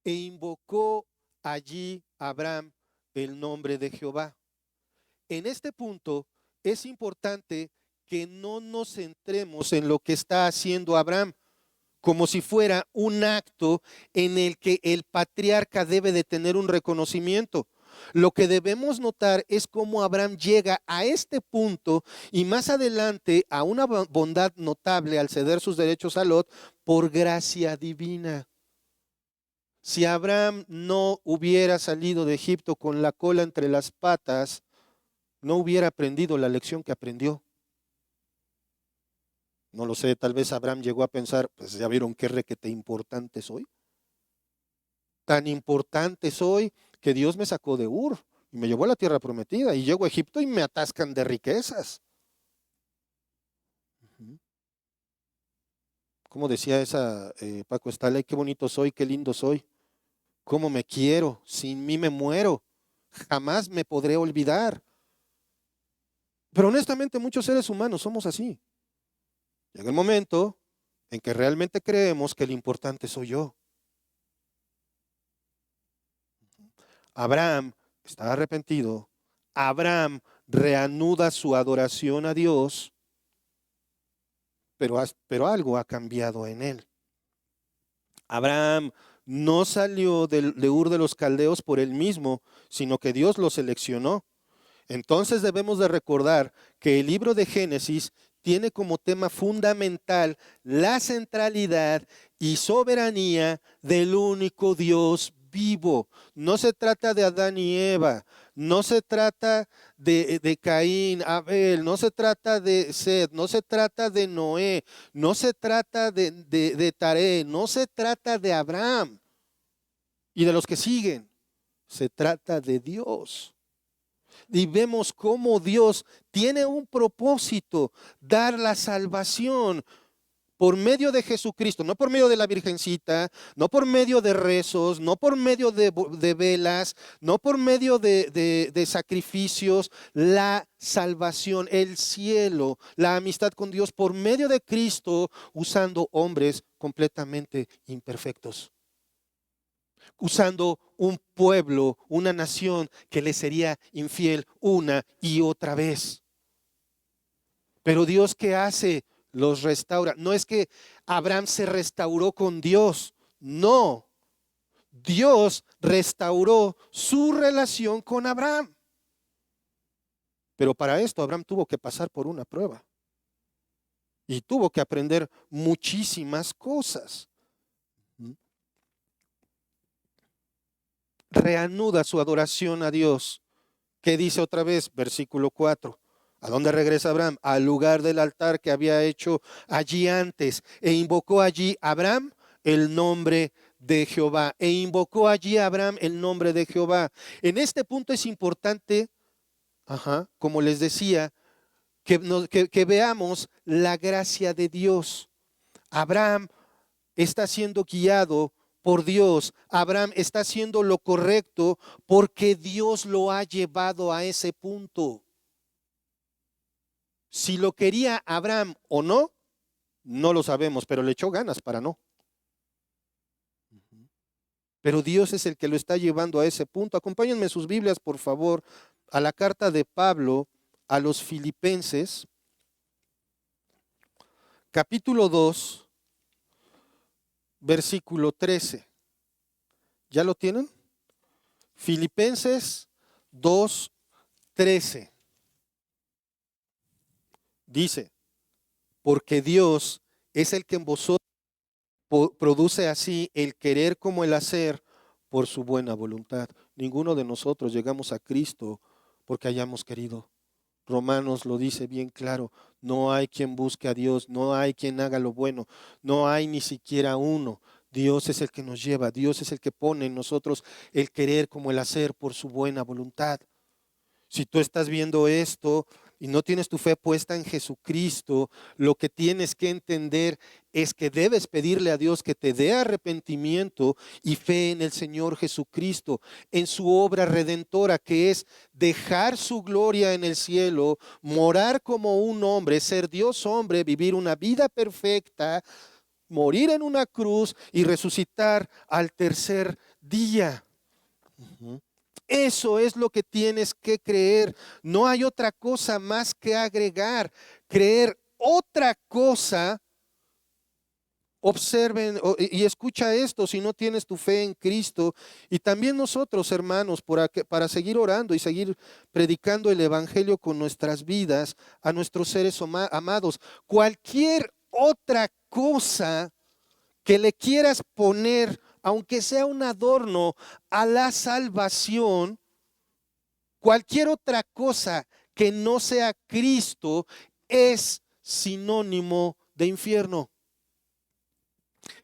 E invocó allí Abraham el nombre de Jehová. En este punto es importante que no nos centremos en lo que está haciendo Abraham. como si fuera un acto en el que el patriarca debe de tener un reconocimiento. Lo que debemos notar es cómo Abraham llega a este punto y más adelante a una bondad notable al ceder sus derechos a Lot por gracia divina. Si Abraham no hubiera salido de Egipto con la cola entre las patas, no hubiera aprendido la lección que aprendió. No lo sé, tal vez Abraham llegó a pensar, pues ya vieron qué requete importante soy. Tan importante soy que Dios me sacó de Ur y me llevó a la tierra prometida y llego a Egipto y me atascan de riquezas. Como decía esa Paco Stanley, qué bonito soy, qué lindo soy, cómo me quiero, sin mí me muero, jamás me podré olvidar. Pero honestamente muchos seres humanos somos así. Llega el momento en que realmente creemos que el importante soy yo. Abraham está arrepentido. Abraham reanuda su adoración a Dios, pero algo ha cambiado en él. Abraham no salió de Ur de los Caldeos por él mismo, sino que Dios lo seleccionó. Entonces debemos de recordar que el libro de Génesis tiene como tema fundamental la centralidad y soberanía del único Dios vivo. No se trata de Adán y Eva, no se trata de Caín, Abel, no se trata de Seth, no se trata de Noé, no se trata de Taré, no se trata de Abraham y de los que siguen, se trata de Dios. Y vemos cómo Dios tiene un propósito, dar la salvación por medio de Jesucristo, no por medio de la Virgencita, no por medio de rezos, no por medio de velas, no por medio de sacrificios, la salvación, el cielo, la amistad con Dios por medio de Cristo, usando hombres completamente imperfectos, usando un pueblo, una nación que le sería infiel una y otra vez. Pero Dios, ¿qué hace? Los restaura. No es que Abraham se restauró con Dios, no. Dios restauró su relación con Abraham. Pero para esto Abraham tuvo que pasar por una prueba y tuvo que aprender muchísimas cosas. Reanuda su adoración a Dios. ¿Qué dice otra vez? Versículo 4. ¿A dónde regresa Abraham? Al lugar del altar que había hecho allí antes. E invocó allí Abraham el nombre de Jehová. E invocó allí Abraham el nombre de Jehová. En este punto es importante, como les decía, que veamos la gracia de Dios. Abraham está siendo guiado por Dios. Abraham está haciendo lo correcto porque Dios lo ha llevado a ese punto. Si lo quería Abraham o no, no lo sabemos, pero le echó ganas para no. Pero Dios es el que lo está llevando a ese punto. Acompáñenme sus Biblias, por favor, a la carta de Pablo a los Filipenses, capítulo 2, versículo 13. ¿Ya lo tienen? Filipenses 2, 13. Dice, porque Dios es el que en vosotros produce así el querer como el hacer por su buena voluntad. Ninguno de nosotros llegamos a Cristo porque hayamos querido. Romanos lo dice bien claro, no hay quien busque a Dios, no hay quien haga lo bueno, no hay ni siquiera uno. Dios es el que nos lleva, Dios es el que pone en nosotros el querer como el hacer por su buena voluntad. Si tú estás viendo esto y no tienes tu fe puesta en Jesucristo, lo que tienes que entender es que debes pedirle a Dios que te dé arrepentimiento y fe en el Señor Jesucristo, en su obra redentora, que es dejar su gloria en el cielo, morar como un hombre, ser Dios hombre, vivir una vida perfecta, morir en una cruz y resucitar al tercer día. Eso es lo que tienes que creer. No hay otra cosa más que agregar. Creer otra cosa Observen y escucha esto si no tienes tu fe en Cristo. Y también nosotros, hermanos, para seguir orando y seguir predicando el Evangelio con nuestras vidas a nuestros seres amados. Cualquier otra cosa que le quieras poner, aunque sea un adorno a la salvación, cualquier otra cosa que no sea Cristo es sinónimo de infierno.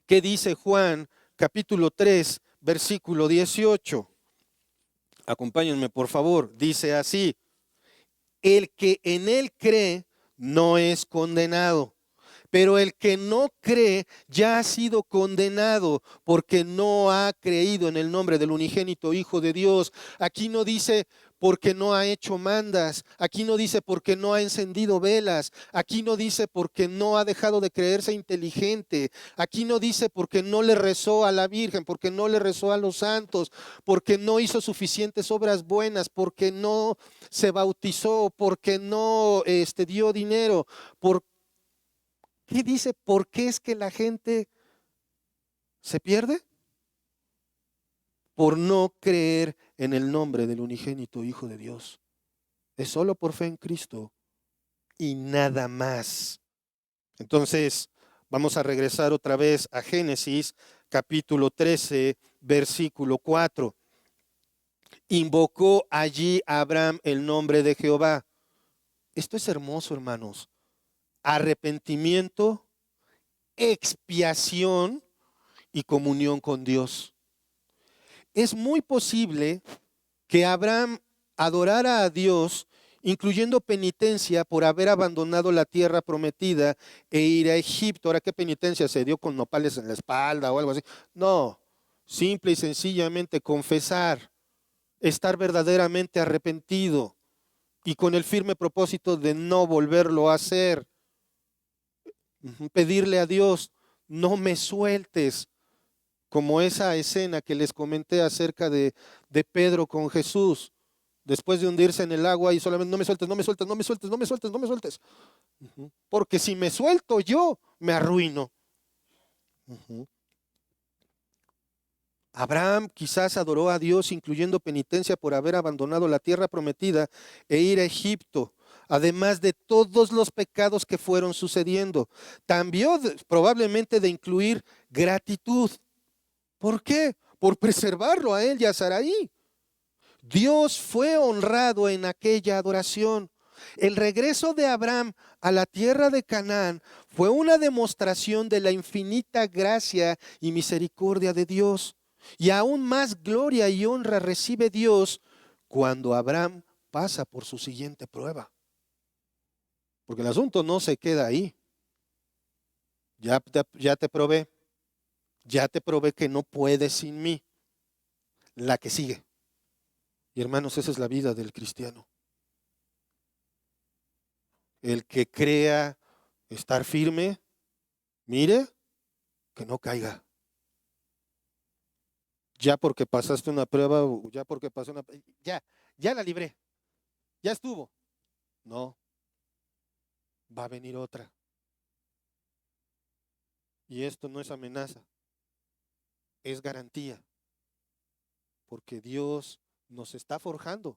¿Qué dice Juan capítulo 3, versículo 18? Acompáñenme, por favor. Dice así: el que en él cree no es condenado, pero el que no cree ya ha sido condenado porque no ha creído en el nombre del unigénito Hijo de Dios. Aquí no dice porque no ha hecho mandas, aquí no dice porque no ha encendido velas, aquí no dice porque no ha dejado de creerse inteligente, aquí no dice porque no le rezó a la Virgen, porque no le rezó a los santos, porque no hizo suficientes obras buenas, porque no se bautizó, porque no dio dinero, por ¿qué dice? ¿Por qué es que la gente se pierde? Por no creer en el nombre del unigénito Hijo de Dios. Es solo por fe en Cristo y nada más. Entonces, vamos a regresar otra vez a Génesis capítulo 13, versículo 4. Invocó allí a Abraham el nombre de Jehová. Esto es hermoso, hermanos. Arrepentimiento, expiación y comunión con Dios. Es muy posible que Abraham adorara a Dios, incluyendo penitencia por haber abandonado la tierra prometida e ir a Egipto. Ahora, ¿qué penitencia se dio con nopales en la espalda o algo así? No, simple y sencillamente confesar, estar verdaderamente arrepentido y con el firme propósito de no volverlo a hacer. Pedirle a Dios, no me sueltes, como esa escena que les comenté acerca de Pedro con Jesús, después de hundirse en el agua y solamente no me sueltes, no me sueltes, no me sueltes, no me sueltes, no me sueltes. Porque si me suelto yo, me arruino. Abraham quizás adoró a Dios, incluyendo penitencia por haber abandonado la tierra prometida e ir a Egipto, además de todos los pecados que fueron sucediendo. También probablemente de incluir gratitud. ¿Por qué? Por preservarlo a él y a Sarai. Dios fue honrado en aquella adoración. El regreso de Abraham a la tierra de Canaán fue una demostración de la infinita gracia y misericordia de Dios. Y aún más gloria y honra recibe Dios cuando Abraham pasa por su siguiente prueba. Porque el asunto no se queda ahí. Ya te probé. Ya te probé que no puedes sin mí. La que sigue. Y hermanos, esa es la vida del cristiano. El que crea estar firme, mire, que no caiga. Ya porque pasaste una prueba, ya porque pasó una... Ya la libré, ya estuvo. No, va a venir otra. Y esto no es amenaza, es garantía. Porque Dios nos está forjando.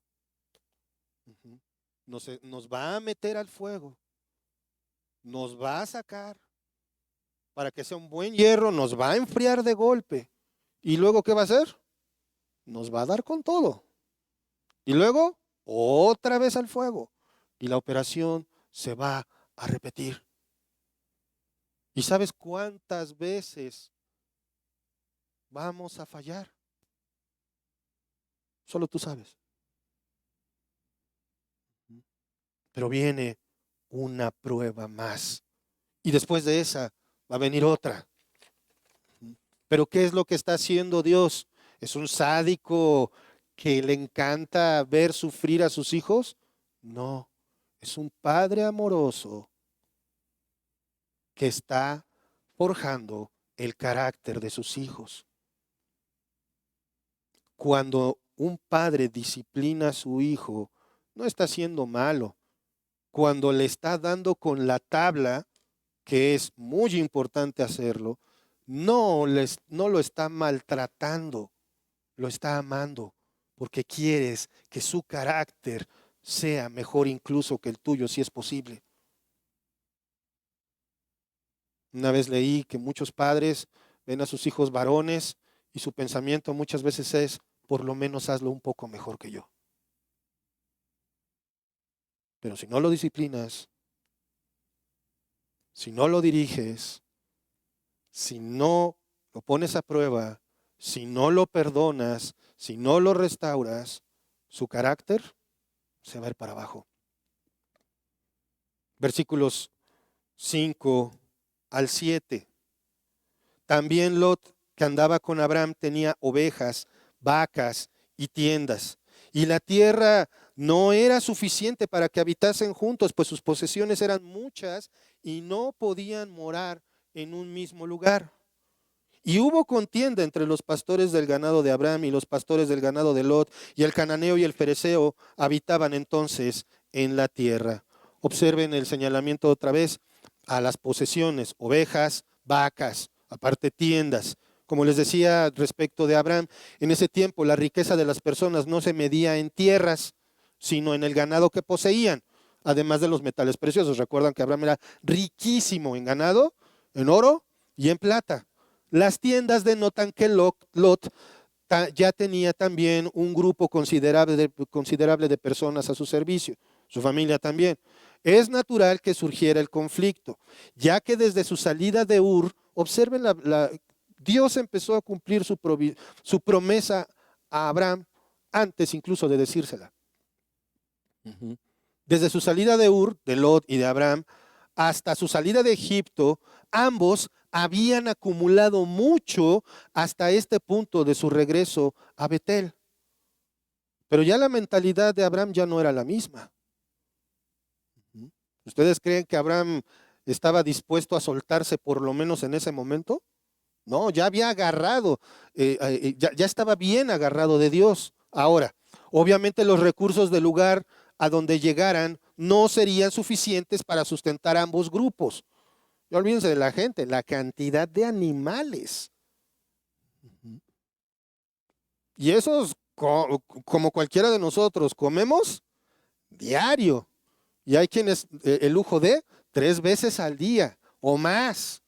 Nos va a meter al fuego. Nos va a sacar para que sea un buen hierro, nos va a enfriar de golpe. ¿Y luego qué va a hacer? Nos va a dar con todo. Y luego otra vez al fuego. Y la operación se va a repetir. ¿Y sabes cuántas veces vamos a fallar? Solo tú sabes. Pero viene una prueba más. Y después de esa va a venir otra. Pero ¿qué es lo que está haciendo Dios? ¿Es un sádico que le encanta ver sufrir a sus hijos? No, es un padre amoroso que está forjando el carácter de sus hijos. Cuando un padre disciplina a su hijo, no está siendo malo. Cuando le está dando con la tabla, que es muy importante hacerlo, no lo está maltratando, lo está amando, porque quieres que su carácter sea mejor incluso que el tuyo, si es posible. Una vez leí que muchos padres ven a sus hijos varones y su pensamiento muchas veces es, por lo menos hazlo un poco mejor que yo. Pero si no lo disciplinas, si no lo diriges, si no lo pones a prueba, si no lo perdonas, si no lo restauras, su carácter se va a ir para abajo. Versículos 5 al 7. También Lot, que andaba con Abraham, tenía ovejas, vacas y tiendas. Y la tierra no era suficiente para que habitasen juntos, pues sus posesiones eran muchas y no podían morar en un mismo lugar. Y hubo contienda entre los pastores del ganado de Abraham y los pastores del ganado de Lot, y el cananeo y el fereceo habitaban entonces en la tierra. Observen el señalamiento otra vez a las posesiones, ovejas, vacas, aparte tiendas. Como les decía respecto de Abraham, en ese tiempo la riqueza de las personas no se medía en tierras, sino en el ganado que poseían, además de los metales preciosos. Recuerdan que Abraham era riquísimo en ganado, en oro y en plata. Las tiendas denotan que Lot ya tenía también un grupo considerable de personas a su servicio, su familia también. Es natural que surgiera el conflicto, ya que desde su salida de Ur, observen, Dios empezó a cumplir su promesa a Abraham antes incluso de decírsela. Desde su salida de Ur, de Lot y de Abraham, hasta su salida de Egipto, ambos habían acumulado mucho hasta este punto de su regreso a Betel. Pero ya la mentalidad de Abraham ya no era la misma. ¿Ustedes creen que Abraham estaba dispuesto a soltarse por lo menos en ese momento? No, ya había agarrado, ya estaba bien agarrado de Dios. Ahora, obviamente los recursos del lugar a donde llegaran no serían suficientes para sustentar ambos grupos. No olvídense de la gente, la cantidad de animales. Y esos, como cualquiera de nosotros, comemos diario. Y hay quienes el lujo de 3 veces al día o más.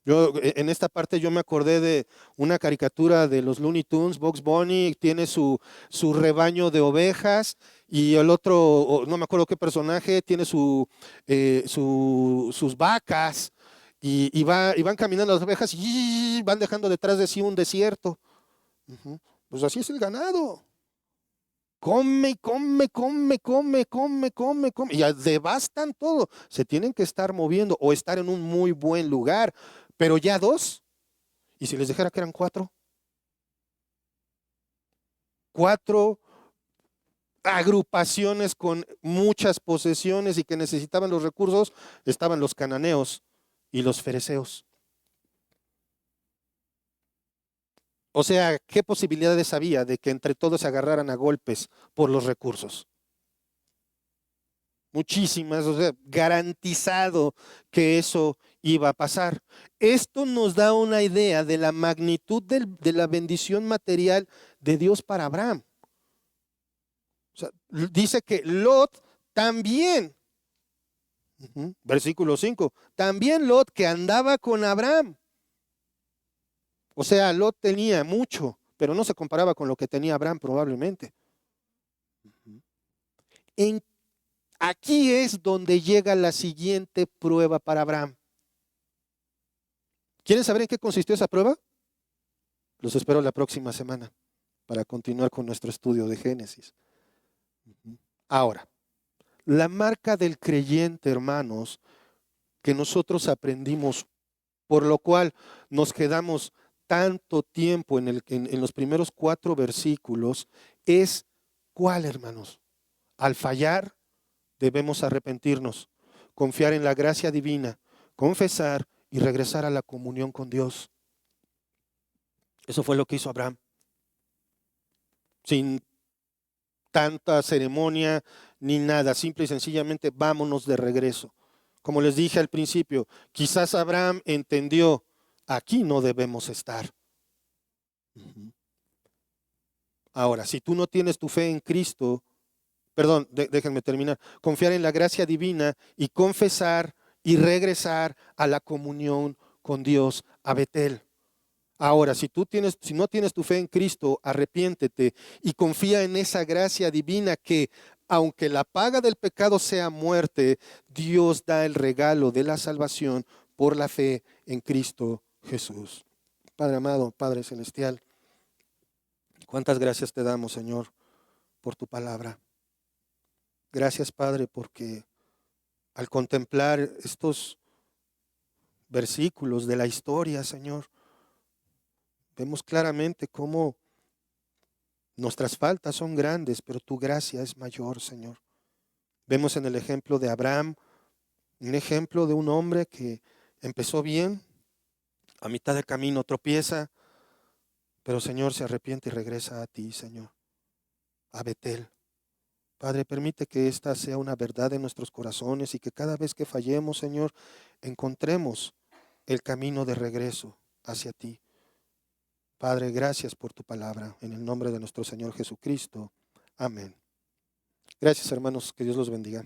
En esta parte yo me acordé de una caricatura de los Looney Tunes. Bugs Bunny tiene su rebaño de ovejas y el otro, no me acuerdo qué personaje, tiene sus vacas y van caminando las ovejas y van dejando detrás de sí un desierto. Pues así es el ganado. Come, come, come, come, come, come, come. Y ya devastan todo. Se tienen que estar moviendo o estar en un muy buen lugar. Pero ya 2. ¿Y si les dijera que eran 4? 4 agrupaciones con muchas posesiones y que necesitaban los recursos. Estaban los cananeos y los fereceos. O sea, ¿qué posibilidades había de que entre todos se agarraran a golpes por los recursos? Muchísimas, o sea, garantizado que eso iba a pasar. Esto nos da una idea de la magnitud de la bendición material de Dios para Abraham. O sea, dice que Lot también, versículo 5, también Lot que andaba con Abraham. O sea, Lot tenía mucho, pero no se comparaba con lo que tenía Abraham probablemente. Aquí es donde llega la siguiente prueba para Abraham. ¿Quieren saber en qué consistió esa prueba? Los espero la próxima semana para continuar con nuestro estudio de Génesis. Ahora, la marca del creyente, hermanos, que nosotros aprendimos, por lo cual nos quedamos tanto tiempo en los primeros 4 versículos, es ¿cuál, hermanos? Al fallar, debemos arrepentirnos, confiar en la gracia divina, confesar y regresar a la comunión con Dios. Eso fue lo que hizo Abraham. Sin tanta ceremonia ni nada, simple y sencillamente vámonos de regreso. Como les dije al principio, quizás Abraham entendió aquí no debemos estar. Ujú. Ahora, si tú no tienes tu fe en Cristo, perdón, déjenme terminar, confiar en la gracia divina y confesar y regresar a la comunión con Dios, a Betel. Ahora, si no tienes tu fe en Cristo, arrepiéntete y confía en esa gracia divina que, aunque la paga del pecado sea muerte, Dios da el regalo de la salvación por la fe en Cristo Jesús. Padre amado, Padre celestial, cuántas gracias te damos, Señor, por tu palabra. Gracias, Padre, porque al contemplar estos versículos de la historia, Señor, vemos claramente cómo nuestras faltas son grandes, pero tu gracia es mayor, Señor. Vemos en el ejemplo de Abraham, un ejemplo de un hombre que empezó bien, a mitad de camino tropieza, pero Señor se arrepiente y regresa a ti, Señor, a Betel. Padre, permite que esta sea una verdad en nuestros corazones y que cada vez que fallemos, Señor, encontremos el camino de regreso hacia ti. Padre, gracias por tu palabra. En el nombre de nuestro Señor Jesucristo. Amén. Gracias, hermanos. Que Dios los bendiga.